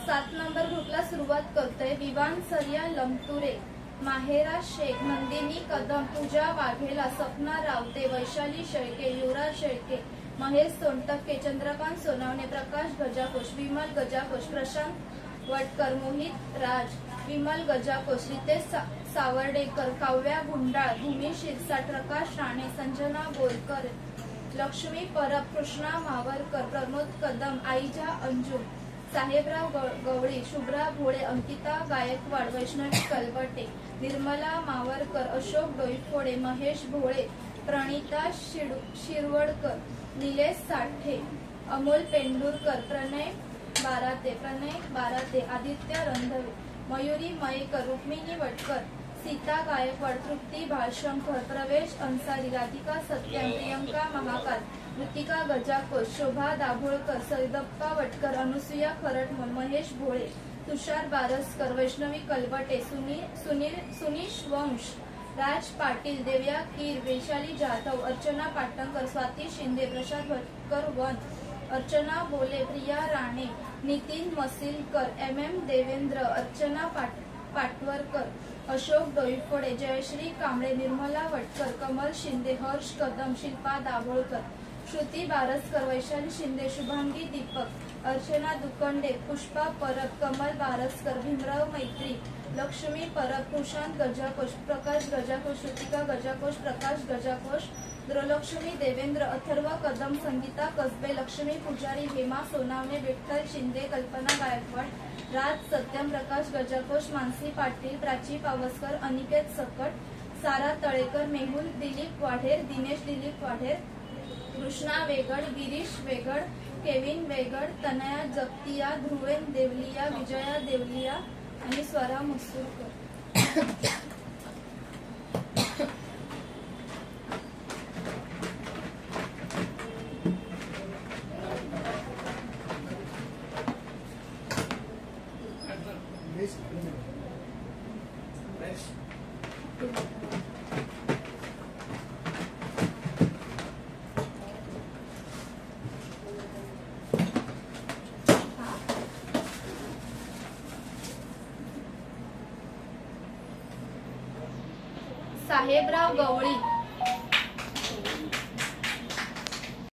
7 number ग्रुपला सुरुवात करतोय। विवान सरिया लमतुरे, माहेरा शेख, नंदिनी कदम, पूजा वाघेला, सपना रावते, वैशाली शेळके, युवराज शेळके, महेश सोनटक्के, चंद्रकांत सोनावणे, प्रकाश गजाकोश, विमल गजाकोश, प्रशांत वटकर, मोहित राज, विमल गजाकोश, रितेश सावर्डेकर, काव्या गुंडाळ, भूमी शिरसाट, प्रकाश राणे, संजना बोरकर, लक्ष्मी परब, कृष्णा मावरकर, प्रमोद कदम, आईजा अंजुम, साहेबराव गवळी, शुभ्रा भोळे, अंकिता गायकवाड, वैष्णवी कलबटे, निर्मला मावरकर, अशोक डोईफोडे, महेश भोळे, प्रणिता शिरवडकर, निलेश साठे, अमोल पेंडुरकर, प्रणय बाराते, आदित्य रंधवे, मयुरी मयेकर, रुक्मिणी वटकर, सीता गायकवाड, तृप्ती भाळशंकर, प्रवेश अन्सारी, राधिका सत्यम, प्रियंका महाकाल, ऋतिका गजाकोश, शोभा दाभोळकर, सैदप्पा वटकर, अनुसुया खरटमल, महेश भोळे, तुषार बारसकर, वैष्णवी कलबटे, सुनीश वंश, राज पाटील, देव्या कीर, वैशाली जाधव, अर्चना पाटणकर, स्वाती शिंदे, प्रसाद भटकर वन, अर्चना बोले, प्रिया राणे, नितीन मसिलकर, MM देवेंद्र, अर्चना पाटवरकर, अशोक डोईफोडे, जयश्री कांबळे, निर्मला वटकर, कमल शिंदे, हर्ष कदम, शिल्पा दाभोळकर, श्रुती बारसकर, वैशाली शिंदे, शुभांगी दीपक, अर्चना दुकंडे, पुष्पा परब, कमल बारसकर, भीमराव मैत्री, लक्ष्मी परब, प्रशांत गजाकोश, प्रकाश गजाकोश, ऋतिका गजाकोश, प्रकाश गजाकोश, द्रोलक्ष्मी देवेंद्र, अथर्व कदम, संगीता कसबे, लक्ष्मी पुजारी, हेमा सोनावणे, विठ्ठल शिंदे, कल्पना गायकवाड, राज सत्यम, प्रकाश गजाकोश, मानसी पाटील, प्राची पावसकर, अनिकेत सकट, सारा तळेकर, मेहुल दिलीप वाढेर, दिनेश दिलीप वाढेर, कृष्णा वेगड, गिरीश वेगड, केविन वेगड, तनया जगतिया, ध्रुवेन देवलिया, विजया देवलिया आणि स्वरा मसूरकर। साहेबराव गवळी,